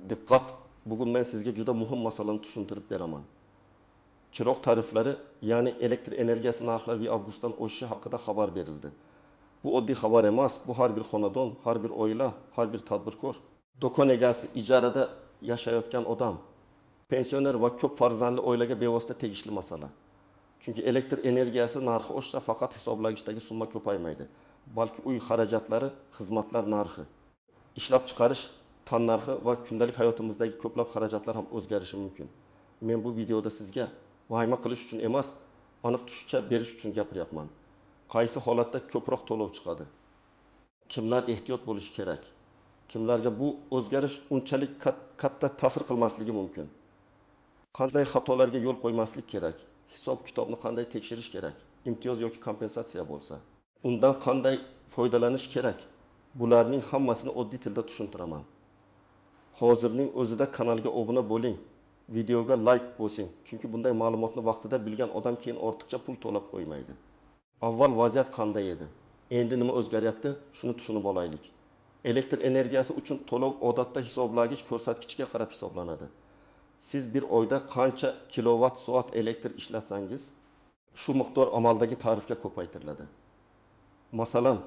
Diqqat, bugun men sizga juda muhim masalani tushuntirib beraman. Chiroq tariflari, ya'ni elektr energiyasi narxlari 1 avgustdan oshishi haqida xabar berildi. Bu oddiy xabar emas, bu har bir xonadon, har bir oila, har bir tadbirkor, do'kon egasi, ijarada yashayotgan odam, pensioner va ko'p farzandli oilaga bevosita tegishli masala. Chunki elektr energiyasi narxi oshsa faqat hisoblagichdagi summa ko'paymaydi, balki uy xarajatlari, xizmatlar narxi, ishlab chiqarish tannarxi va kundalik hayotimizdagi ko'plab xarajatlar ham o'zgarishi mumkin. Men bu videoda sizga vahima qilish uchun emas, aniq tushuncha berish uchun gapiryapman. Qaysi holatda ko'proq to'lov chiqadi? Kimlar ehtiyot bo'lishi kerak? Kimlarga bu o'zgarish unchalik katta ta'sir qilmasligi mumkin? Qanday xatolarga yo'l qo'ymaslik kerak? Hisob-kitobni qanday tekshirish kerak? Imtiyoz yoki kompensatsiya bo'lsa, undan qanday foydalanish kerak? Bularning hammasini oddiy tilda tushuntiraman. Hozirning o'zida kanalga obuna bo'ling, videoga like bosing, chunki bunday ma'lumotni vaqtida bilgan odam keyin ortiqcha pul to'lab qo'ymaydi. Avval vaziyat qanday edi? Endi nima o'zgaryapti? Shuni tushunib olaylik. Elektr energiyasi uchun to'lov odatda hisoblagich ko'rsatkichiga qarab hisoblanadi. Siz bir oyda qancha kilovat soat elektr ishlatsangiz, shu miqdor amaldagi tarifga ko'paytiriladi. Masalan,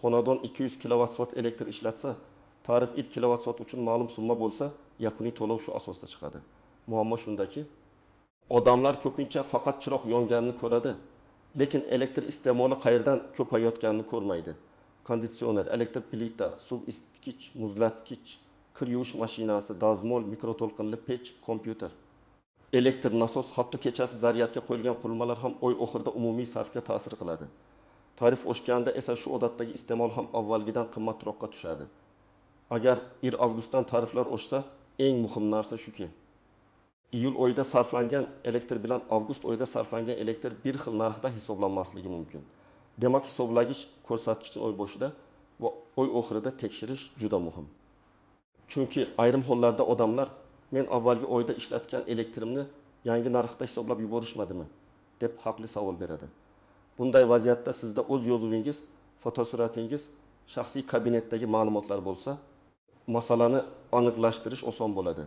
xonadon 200 kilovat soat elektr ishlatsa, tarif 1 kilovat soat uchun ma'lum summa bo'lsa, yakuniy to'lov shu asosda chiqadi. Muammo shundaki, odamlar ko'pincha faqat chiroq yonganini ko'radi, lekin elektr iste'moli qayerdan ko'payayotganini ko'rmaydi. Konditsioner, elektr plita, suv isitgich, muzlatgich, kir yuvish mashinasi, dazmol, mikroto'lqinli pech, kompyuter, elektr nasos, hatto kechasi zaryadga qo'yilgan qurilmalar ham oy oxirida umumiy sarfga ta'sir qiladi. Tarif oshganda esa shu odatdagi iste'mol ham avvalgidan qimmatroqqa tushadi. Agar 1 avgustdan tariflar oshsa, eng muhim narsa shuki, iyul oyida sarflangan elektr bilan avgust oyida sarflangan elektr bir xil narxda hisoblanmasligi mumkin. Demak, hisoblagich ko'rsatkichni oy boshida va oy oxirida tekshirish juda muhim. Chunki ayrim hollarda odamlar, men avvalgi oyda ishlatgan elektrimni yangi narxda hisoblab yuborishmadimi deb haqli savol beradi. Bunday vaziyatda sizda o'z yozuvingiz, fotosuratingiz, shaxsiy kabinetdagi ma'lumotlar bo'lsa, masalani aniqlashtirish oson bo'ladi.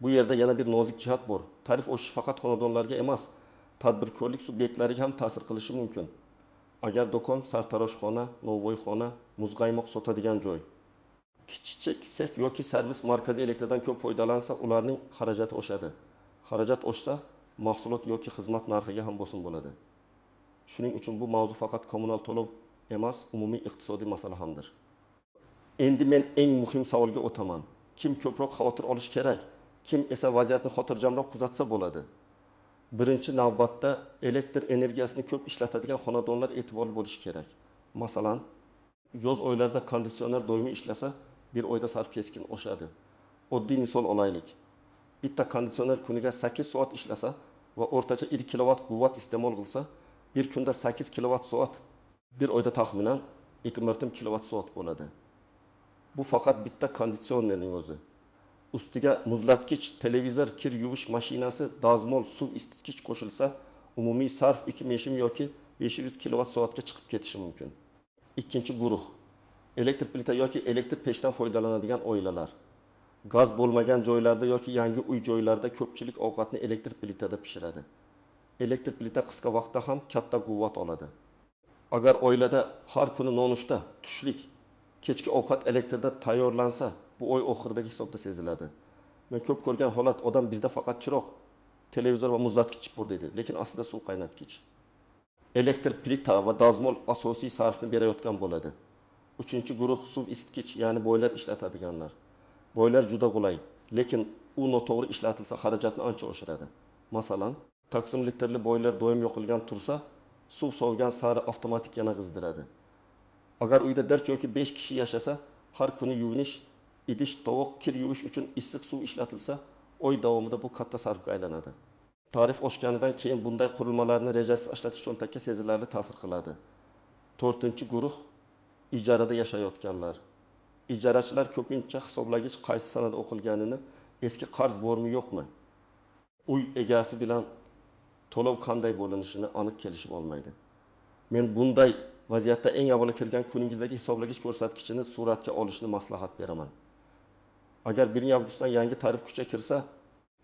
Bu yerda yana bir nozik jihat bor. Tarif oshishi faqat xonadonlarga emas, tadbirkorlik subyektlariga ham ta'sir qilishi mumkin. Agar do'kon, sartaroshxona, novvoyxona, muzqaymoq sotadigan joy, kichik sek yoki servis markazi elektrdan ko'p foydalansa, ularning xarajati oshadi. Xarajat oshsa, mahsulot yoki xizmat narxiga ham bosim bo'ladi. Shuning uchun bu mavzu faqat kommunal to'lov emas, umumiy iqtisodiy masala hamdir. Endi men eng muhim savolga o'taman. Kim ko'proq xavotir olish kerak? Kim esa vaziyatni xotirjamroq kuzatsa bo'ladi? Birinchi navbatda elektr energiyasini ko'p ishlatadigan xonadonlar e'tiborli bo'lishi kerak. Masalan, yoz oylarida konditsioner doimiy ishlasa, bir oyda sarf keskin oshadi. Oddiy misol olaylik. Bitta konditsioner kuniga 8 soat ishlasa va o'rtacha 1 kilovat quvvat iste'mol qilsa, bir kunda 8 kilovat soat, bir oyda taxminan 2 kilovat soat bo'ladi. Bu faqat bitta konditsionerning o'zi. Ustiga muzlatgich, televizor, kir yuvish mashinasi, dazmol, suv isitgich qo'shilsa, umumiy sarf 3 yoki 500 kilovat soatga chiqib ketishi mumkin. Ikkinchi guruh, elektr plita yoki elektr pechdan foydalanadigan oilalar. Gaz bo'lmagan joylarda yoki yangi uy joylarida ko'pchilik ovqatni elektr plitada pishiradi. Elektr plita qisqa vaqtda ham katta quvvat oladi. Agar oilada har kuni nonushta, tushlik, kechki ovqat elektrda tayyorlansa, bu oy oxiridagi hisobda seziladi. Men ko'p ko'rgan holat, odam bizda faqat chiroq, televizor va muzlatgich bor deydi, lekin aslida suv qaynatgich. Elektr plita va dazmol asosiy sarfni berayotgan bo'ladi. Uchinchi guruh suv isitgich, ya'ni boylar ishlatadiganlar. Boylar juda qulay, lekin u noto'g'ri ishlatilsa xarajatni ancha oshiradi. Masalan, taqsim litrli boylar doim yoqilgan tursa, suv sovgan sari avtomatik yana qizdiradi. Agar uyda 4 yoki 5 kishi yashasa, har kuni yuvinish, idish, tovoq, kir yuvish uchun issiq suv ishlatilsa, oy davomida bu katta sarfga aylanadi. Tarif oshganidan keyin bunday qurilmalarni rejasiz ishlatish cho'ntakka sezilarli ta'sir qiladi. 4-guruh ijarada yashayotganlar. Ijarachilar ko'pincha hisoblagich qaysi sanada o'qilganini, eski qarz bormi yo'qmi, uy egasi bilan to'lov qanday bo'linishini aniq kelishib olmaydi. Men bunday vaziyatda eng avvalo kirgan kuningizdagi hisoblagich ko'rsatkichini suratga olishni maslahat beraman. Agar 1 avgustdan yangi tarif kuchga kirsa,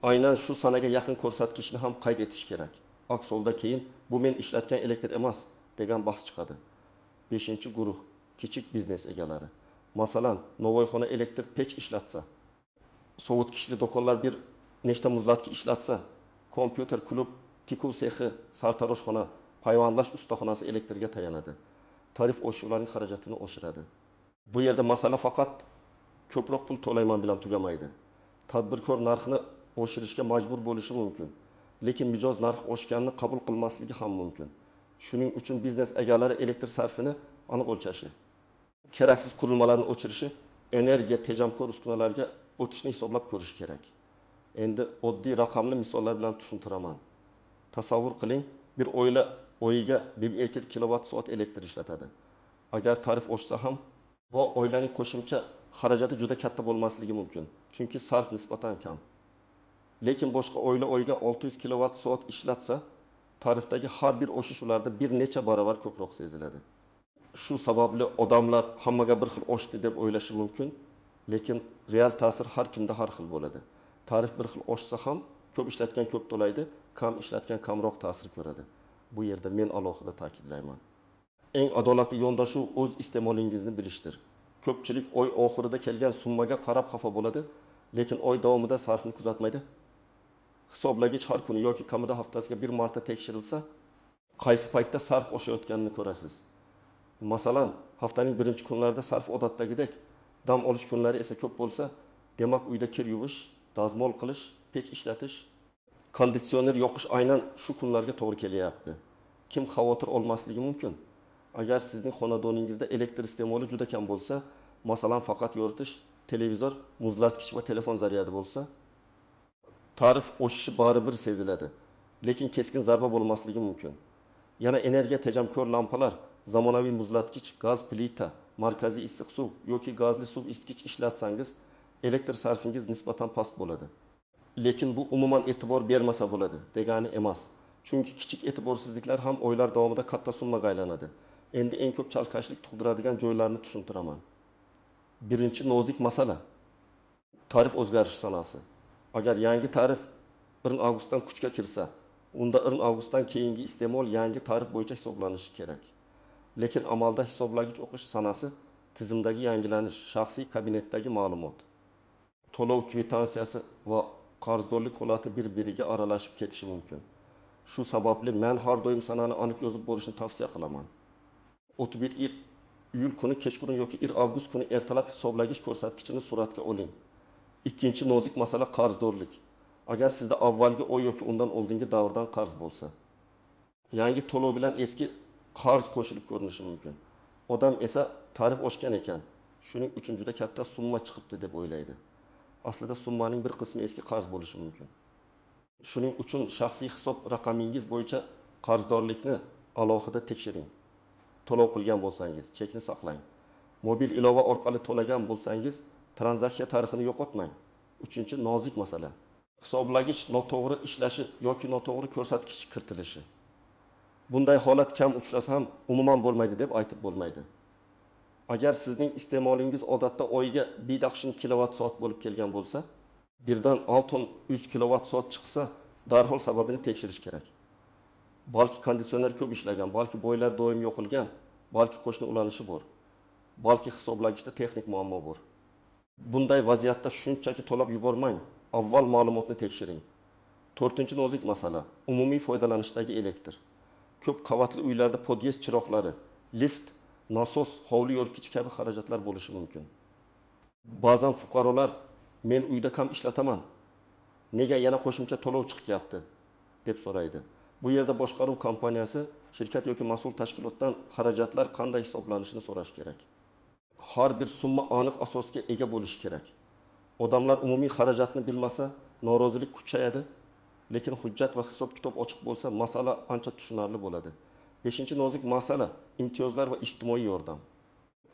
aynan shu sanaga yaqin ko'rsatkichni ham qayd etish kerak. Aks holda keyin bu men ishlatgan elektr emas degan bahs chiqadi. 5-guruh kichik biznes egalari. Masalan, Novoyxona elektr pech ishlatsa, sovutgichli do'konlar bir nechta muzlatgich ishlatsa, kompyuter klub, tikuv sexi, sartaroshxona, payvandlash ustaxonasi elektrga tayanadi. Tarif oshishi ularning xarajatini oshiradi. Bu yerda masala faqat ko'proq pul to'layman bilan tugamaydi. Tadbirkor narxini oshirishga majbur bo'lishi mumkin, lekin mijoz narx oshganini qabul qilmasligi ham mumkin. Shuning uchun biznes egalari elektr sarfini aniq o'lchashi, keraksiz qurilmalarni o'chirishi, energiya tejamkor uskunalarga o'tishni hisoblab ko'rish kerak. Endi oddiy raqamli misollar bilan tushuntiraman. Tasavvur qiling, bir oila oyiga 1 kilovat-soat elektr ishlatadi. Agar tarif oshsa ham, bu oilaning qo'shimcha xarajati juda katta bo'lmasligi mumkin, chunki sarf nisbatan kam. Lekin boshqa oila oyiga 600 kilovat-soat ishlatsa, tarifdagi har bir oshish ularda bir necha barobar ko'proq seziladi. Shu sababli odamlar hammaga bir xil oshdi deb o'ylashi mumkin, lekin real ta'sir har kimda har xil bo'ladi. Tarif bir xil oshsa ham, ko'p ishlatgan ko'p to'laydi, kam ishlatgan kamroq ta'sir ko'radi. Bu yerda men alohida ta'kidlayman. Eng adolatli yondashuv o'z iste'molingizni bilishdir. Ko'pchilik oy oxirida kelgan summaga qarab xafa bo'ladi, lekin oy davomida sarfni kuzatmaydi. Hisoblagich har kuni yoki kamida haftasiga bir marta tekshirilsa, qaysi paytda sarf oshayotganini ko'rasiz. Masalan, haftaning birinchi kunlarida sarf odatdagidek, dam olish kunlari esa ko'p bo'lsa, demak uyda kir yuvish, dazmol qilish, pech ishlatish, konditsioner yoqish aynan shu kunlarga to'g'ri kelyapti. Kim xavotir olmasligi mumkin? Agar sizning xonadoningizda elektr iste'moli juda kam bo'lsa, masalan faqat yoritish, televizor, muzlatgich va telefon zaryadi bo'lsa, tarif oshishi baribir seziladi, lekin keskin zarba bo'lmasligi mumkin. Yana energiya tejamkor lampalar, zamonaviy muzlatgich, gaz plita, markaziy issiq suv yoki gazli suv isitgich ishlatsangiz, elektr sarfingiz nisbatan past bo'ladi. Lekin bu umuman e'tibor bermasa bo'ladi degani emas. Chunki kichik e'tiborsizliklar ham oylar davomida katta summaga aylanadi. Endi eng ko'p chalkashlik tug'diradigan joylarni tushuntiraman. Birinchi nozik masala: tarif o'zgarish sanasi. Agar yangi tarif 1 avgustdan kuchga kirsa, unda 1 avgustdan keyingi iste'mol yangi tarif bo'yicha hisoblanishi kerak. Lekin amalda hisoblagich o'qish sanasi tizimdagi yangilanish, shaxsiy kabinetdagi ma'lumot, to'lov kvitansiyasi va qarzdorlik holati bir-biriga aralashib ketishi mumkin. Shu sababli men har doim sanani aniq yozib borishni tavsiya qilaman. 31 iyul kuni kechqurun yoki 1 avgust kuni ertalab hisoblagich ko'rsatkichini suratga oling. Ikkinchi nozik masala qarzdorlik. Agar sizda avvalgi oy yoki undan oldingi davrdan qarz bo'lsa, yangi to'lov bilan eski qarz qo'shilib ko'rinishi mumkin. Odam esa tarif oshgan ekan, shuning uchun juda katta summa chiqibdi deb o'ylaydi. Aslida summaning bir qismi eski qarz bo'lishi mumkin. Shuning uchun shaxsiy hisob raqamingiz bo'yicha qarzdorlikni alohida tekshiring. To'lov qilgan bo'lsangiz, chekni saqlang. Mobil ilova orqali to'lagan bo'lsangiz, tranzaksiya tarixini yo'qotmang. Uchinchi nozik masala: hisoblagich noto'g'ri ishlashi yoki noto'g'ri ko'rsatkich kiritilishi. Bunday holat kam uchrasa ham umuman bo'lmaydi deb aytib bo'lmaydi. Agar sizning iste'molingiz odatda oyiga 1 kilovat-soat bo'lib kelgan bo'lsa, birdan 600 kilovat-soat chiqsa, darhol sababini tekshirish kerak. Balki konditsioner ko'p ishlagan, balki boylar doim yo'qilgan, balki qo'shni ulanishi bor, balki hisoblagichda texnik muammo bor. Bunday vaziyatda shunchaki to'lab yubormang, avval ma'lumotni tekshiring. 4-nozik masala: umumiy foydalanishdagi elektr. Ko'p qavatli uylarda podyezd chiroqlari, lift, nasos, hovli yo'rtgich kabi xarajatlar bo'lishi mumkin. Ba'zan fuqarolar men uyda kam ishlataman, nega yana qo'shimcha to'lov chiqyapti deb so'raydi. Bu yerda boshqaruv kompaniyasi, shirkat yoki mas'ul tashkilotdan xarajatlar qanday hisoblanishini so'rash kerak. Har bir summa aniq asosga ega bo'lishi kerak. Odamlar umumiy xarajatni bilmasa, norozilik kuchayadi, lekin hujjat va hisob-kitob ochiq bo'lsa, masala ancha tushunarli bo'ladi. 5-nozik masala: imtiyozlar va ijtimoiy yordam.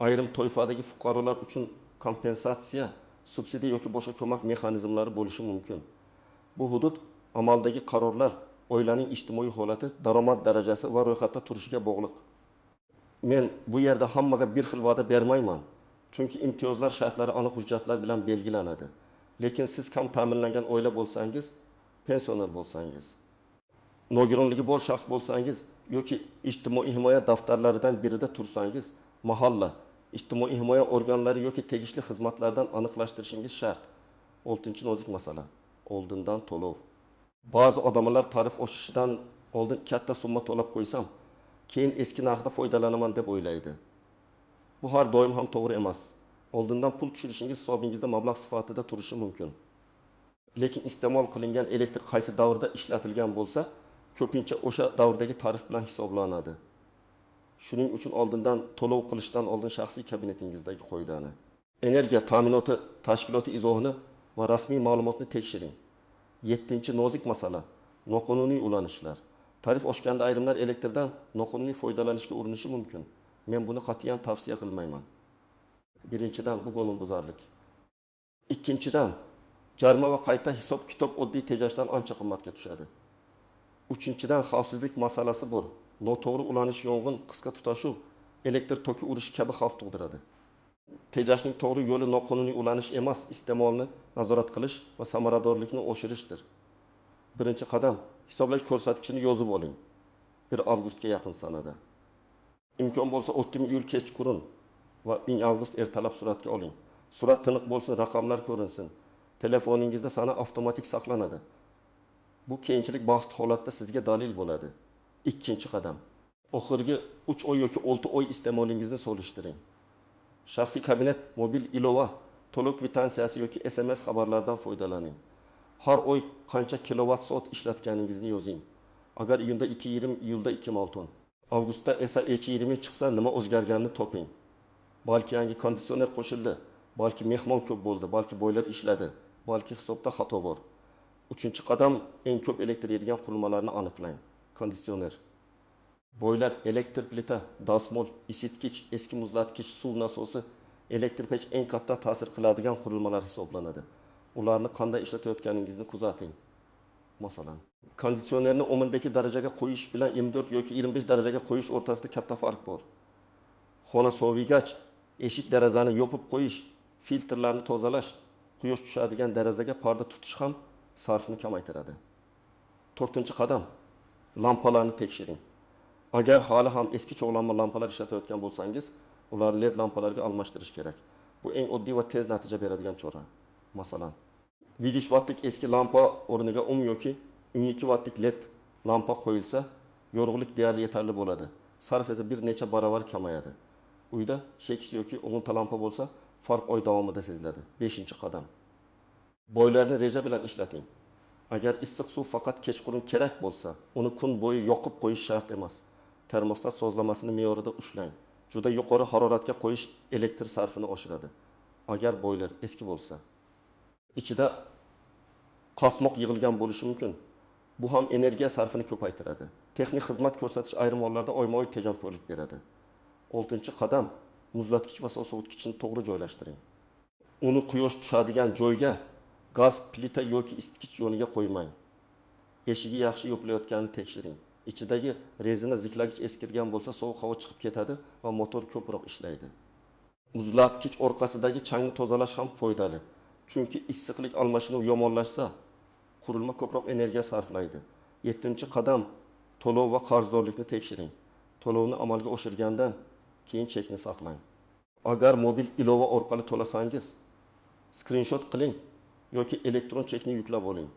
Ayrim toifadagi fuqarolar uchun kompensatsiya, subsidiya yoki boshqa ko'mak mexanizmlari bo'lishi mumkin. Bu hudud amaldagi qarorlar, oilaning ijtimoiy holati, daromad darajasi va ro'yxatda turishiga bog'liq. Men bu yerda hammaga bir xil va'da bermayman. Chunki imtiyozlar shartlari aniq hujjatlar bilan belgilanadi. Lekin siz kam ta'minlangan oila bo'lsangiz, pensioner bo'lsangiz, nogironligi bor shaxs bo'lsangiz yoki ijtimoiy himoya daftarlaridan birida tursangiz, mahalla, ijtimoiy himoya organlari yoki tegishli xizmatlardan aniqlashtirishingiz shart. 6-nozik masala. Oldindan to'lov. Ba'zi odamlar tarif oshishidan oldin katta summa to'lab qo'ysam, keyin eski narxda foydalanaman deb o'ylaydi. Bu har doim ham to'g'ri emas. Oldindan pul tushirishingiz hisobingizda mablag' sifatida turishi mumkin. Lekin iste'mol qilingan elektr qaysi davrda ishlatilgan bo'lsa, ko'pincha o'sha davrdagi tarif bilan hisoblanadi. Shuning uchun oldindan to'lov qilishdan oldin shaxsiy kabinetingizdagi qoidani, energiya ta'minoti tashkiloti izohini va rasmiy ma'lumotni tekshiring. 7-nozik masala. Noqonuniy ulanishlar. Tarif oshganda ayrimlar elektrdan noqonuniy foydalanishga urinishi mumkin. Men buni qat'iyan tavsiya qilmayman. Birinchidan, bu qonunbuzarlik. Ikkinchidan, jarima va qayta hisob kitob oddiy tejashdan ancha qimmatga tushadi. Uchinchidan, xavfsizlik masalasi bor. Noto'g'ri ulanish, yong'in, qisqa tutashuv, elektr toki urish kabi xavf tug'diradi. Tejashning to'g'ri yo'li noqonuniy ulanish emas, iste'molni nazorat qilish va samaradorlikni oshirishdir. Birinchi qadam, hisoblash ko'rsatkichini yozib oling. 1 avgustga yaqin sanada. Imkon bo'lsa 30 iyul kechqurun va 1 avgust ertalab suratga oling. Surat tiniq bo'lsin, raqamlar ko'rinsin. Telefoningizda sana avtomatik saqlanadi. Bu keyinchalik bahs holatda sizga dalil bo'ladi. Ikkinchi qadam. Oxirgi 3 oy yoki 6 oy iste'molingizni solishtiring. Shaxsiy kabinet, mobil ilova, to'lov kvitansiyasi yoki SMS xabarlardan foydalaning. Har oy qancha kilovat-soat ishlatganingizni yozing. Agar iyunda 220, iyulda 2.6. Avgustda esa 220 chiqsa nima o'zgarganini toping. Balki yangi konditsioner qo'shildi, balki mehmon ko'p bo'ldi, balki boylar ishladi, balki hisobda xato bor. Uchinchi qadam, eng ko'p elektr yeydigan qurilmalarni aniqlang. Konditsioner, boylar, elektr plita, dasmol, isitgich, eski muzlatgich, suv nasosi, elektr pech eng katta ta'sir qiladigan qurilmalar hisoblanadi. Ularni qanday ishlatayotganingizni kuzating. Masalan, konditsionerni 10 darajaga qo'yish bilan 24 yoki 25 darajaga qo'yish o'rtasida katta farq bor. Xona sovigach, eshik derazani yopib qo'yish, filtrlarni tozalash, quyosh tushadigan derazaga parda tutish ham sarfni kamaytiradi. 4-qadam, lampalarni tekshiring. Agar hali ham eski cho'g'lanma lampalar ishlatayotgan bo'lsangiz, ularni LED lampalarga almashtirish kerak. Bu eng oddiy va tez natija beradigan chora. Masalan, 100 wattlik eski lampa o'rniga yoki 12 wattlik LED lampa qo'yilsa, yorug'lik deyarli yetarli bo'ladi. Sarf esa bir necha baravar kamayadi. Uyda sheks yoki o'g'inta lampa bo'lsa, farq oy davomida seziladi. 5-qadam. Boylarni reja bilan ishlating. Agar issiq suv faqat kechqurun kerak bo'lsa, uni kun bo'yi yoqib qo'yish shart emas. Termostat sozlamasini me'yorida ushlang. Juda yuqori haroratga qo'yish elektr sarfini oshiradi. Agar boylar eski bo'lsa, ichida qasmoq yig'ilgan bo'lishi mumkin. Bu ham energiya sarfini ko'paytiradi. Texnik xizmat ko'rsatish ayrim hollarda oyma-oy tejamkorlik beradi. 6-qadam, muzlatgich va sovutgichni to'g'ri joylashtiring. Uni quyosh tushadigan joyga, gaz plita yoki isitgich yoniga qo'ymang. Eshigi yaxshi yopilayotganini tekshiring. Ichidagi rezina ziklagich eskirgan bo'lsa, sovuq havo chiqib ketadi va motor ko'proq ishlaydi. Muzlatgich orqasidagi changni tozalash ham foydali. Chunki issiqlik almashinuvi yomonlashsa, qurilma ko'proq energiya sarflaydi. 7-qadam, to'lov va qarzdorlikni tekshiring. To'lovni amalga oshirgandan keyin chekni saqlang. Agar mobil ilova orqali to'lasangiz, skrinshot qiling yoki elektron chekni yuklab oling.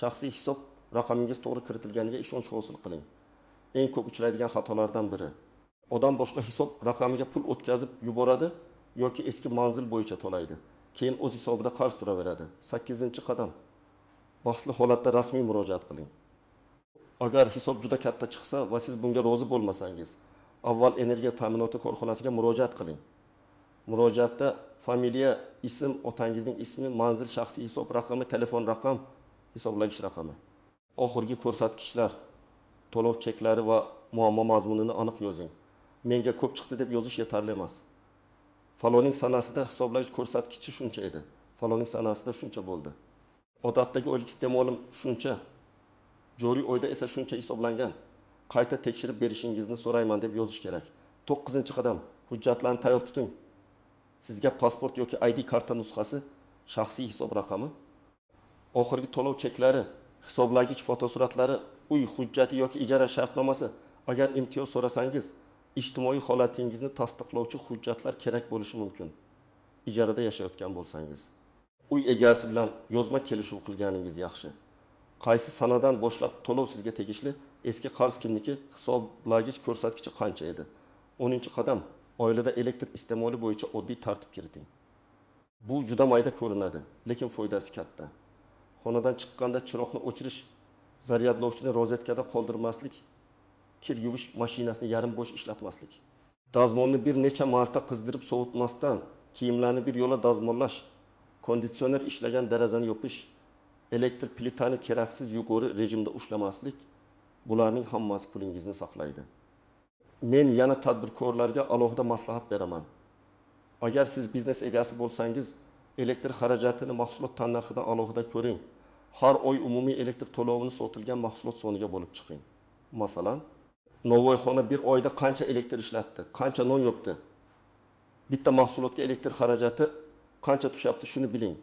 Shaxsiy hisob raqamingiz to'g'ri kiritilganiga ishonch hosil qiling. Eng ko'p uchraydigan xatolardan biri. Odam boshqa hisob raqamiga pul o'tkazib yuboradi yoki eski manzil bo'yicha to'laydi. Keyin o'z hisobida qarz turaveradi. 8-qadam. Bahsli holatda rasmiy murojaat qiling. Agar hisob juda katta chiqsa va siz bunga rozi bo'lmasangiz, avval energiya ta'minoti korxonasiga murojaat qiling. Murojaatda familiya, ism, otangizning ismi, manzil, shaxsiy hisob raqami, telefon raqam, hisoblagich raqami. Oxirgi ko'rsatkichlar, to'lov cheklari va muammo mazmunini aniq yozing. Menga ko'p chiqdi deb yozish yetarli emas. Faloning sanasida hisoblagich ko'rsatkichi shuncha edi. Faloning sanasida shuncha bo'ldi. Odatdagi oylik iste'molim shuncha. Joriy oyda esa shuncha hisoblangan. Qayta tekshirib berishingizni so'rayman deb yozish kerak. 9-qadam, hujjatlarni tayyor tuting. Sizga pasport yoki ID karta nusxasi, shaxsiy hisob raqami, oxirgi to'lov cheklari, hisoblagich fotosuratlari, uy hujjati yoki ijara shartnomasi. Agar imtiyoz so'rasangiz, ijtimoiy holatingizni tasdiqlovchi hujjatlar kerak bo'lishi mumkin. Ijarada yashayotgan bo'lsangiz, uy egasi bilan yozma kelishuv qilganingiz yaxshi. Qaysi sanadan boshlab to'lov sizga tegishli, eski qarz kimniki, hisoblagich ko'rsatkichi qancha edi. 10-qadam, oilada elektr iste'moli bo'yicha oddiy tartib kiriting. Bu juda mayda ko'rinadi, lekin foydasi katta. Xonadan chiqqanda chiroqni o'chirish, zaryadlovchini rozetkada qoldirmaslik, kir yuvish mashinasini yarim bo'sh ishlatmaslik, dazmolni bir necha marta qizdirib sovutmasdan kiyimlarni bir yo'la dazmollash, konditsioner ishlagan derazani yopish, elektr plitani keraksiz yuqori rejimda ushlamaslik, bularning hammasi pulingizni saqlaydi. Men yana tadbirkorlarga alohida maslahat beraman. Agar siz biznes egasi bo'lsangiz, elektr xarajatini mahsulot tannarxidan alohida ko'ring. Har oy umumiy elektr to'lovini sotilgan mahsulot soniga bo'lib chiqing. Masalan, Novvoyxona bir oyda qancha elektr ishlatdi, qancha non yopdi. Bitta mahsulotga elektr xarajati qancha tushyapti, shuni biling.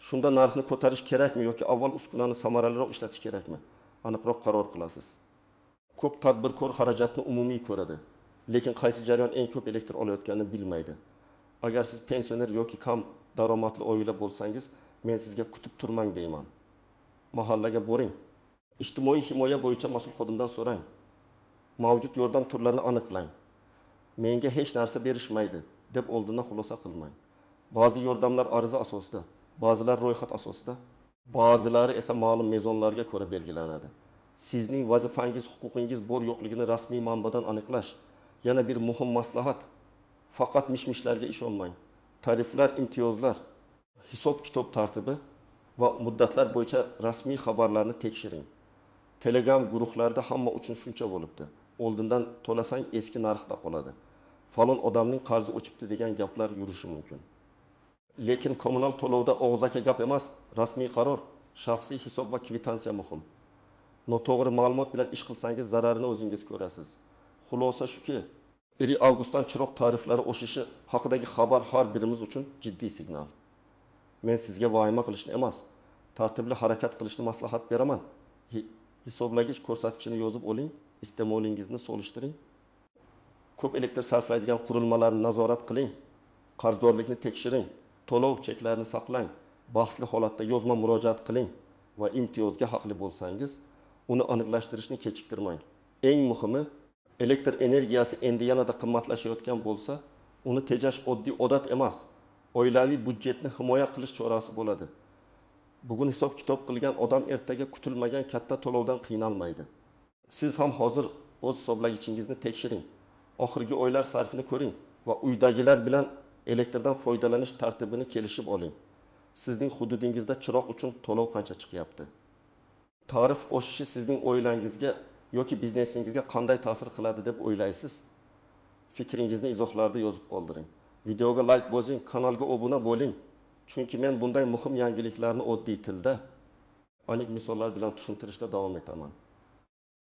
Shunda narxni ko'tarish kerakmi yoki avval uskunani samaraliroq ishlatish kerakmi? Aniqroq qaror qilasiz. Ko'p tadbirkor xarajatni umumiy ko'radi, lekin qaysi jarayon eng ko'p elektr olayotganini bilmaydi. Agar siz pensioner yoki kam daromadli oila bo'lsangiz, men sizga kutib turmang deyman. Mahallaga boring. Ijtimoiy himoya bo'yicha mas'ul xodimdan so'rang. Mavjud yordam turlarini aniqlang. Menga hech narsa berishmaydi deb oldindan xulosa qilmang. Ba'zi yordamlar ariza asosida, ba'zilar ro'yxat asosida, ba'zilari esa ma'lum mezonlarga ko'ra belgilanadi. Sizning vazifangiz, huquqingiz bor yo'qligini rasmiy manbadan aniqlash. Yana bir muhim maslahat. Faqat mishmishlarga ishonmang. Tariflar, imtiyozlar, hisob-kitob tartibi va muddatlar bo'yicha rasmiy xabarlarni tekshiring. Telegram guruhlarida hamma uchun shuncha bo'libdi. Oldindan to'lasang eski narxda qoladi. Falon odamning qarzi o'chibdi degan gaplar yurishi mumkin. Lekin kommunal to'lovda og'zaki gap emas, rasmiy qaror, shaxsiy hisob va kvitansiya muhim. Noto'g'ri ma'lumot bilan ish qilsangiz zararini o'zingiz ko'rasiz. Xulosa shuki, 1 avgustdan chiroq tariflari oshishi haqidagi xabar har birimiz uchun jiddiy signal. Men sizga vahima qilishni emas, tartibli harakat qilishni maslahat beraman. Hisoblagich ko'rsatkichini yozib oling, iste'molingizni solishtiring. Ko'p elektr sarflaydigan qurilmalarni nazorat qiling. Qarzdorlikni tekshiring, to'lov cheklarini saqlang, bahsli holatda yozma murojaat qiling va imtiyozga haqli bo'lsangiz, uni aniqlashtirishni kechiktirmang. Eng muhimi, elektr energiyasi endi yanada qimmatlashayotgan bo'lsa, uni tejash oddiy odat emas, oilaviy budjetni himoya qilish chorasi bo'ladi. Bugun hisob-kitob qilgan odam ertaga kutilmagan katta to'lovdan qiynalmaydi. Siz ham hozir o'z hisoblagichingizni tekshiring. Oxirgi oylar sarfini ko'ring va uydagilar bilan elektrdan foydalanish tartibini kelishib oling. Sizning hududingizda chiroq uchun to'lov qancha chiqyapti? Tarif oshishi sizning oilangizga yoki biznesingizga qanday ta'sir qiladi deb o'ylaysiz? Fikringizni izohlarda yozib qoldiring. Videoga like bosing, kanalga obuna bo'ling. Chunki men bunday muhim yangiliklarni oddiy tilda, aniq misollar bilan tushuntirishda davom etaman.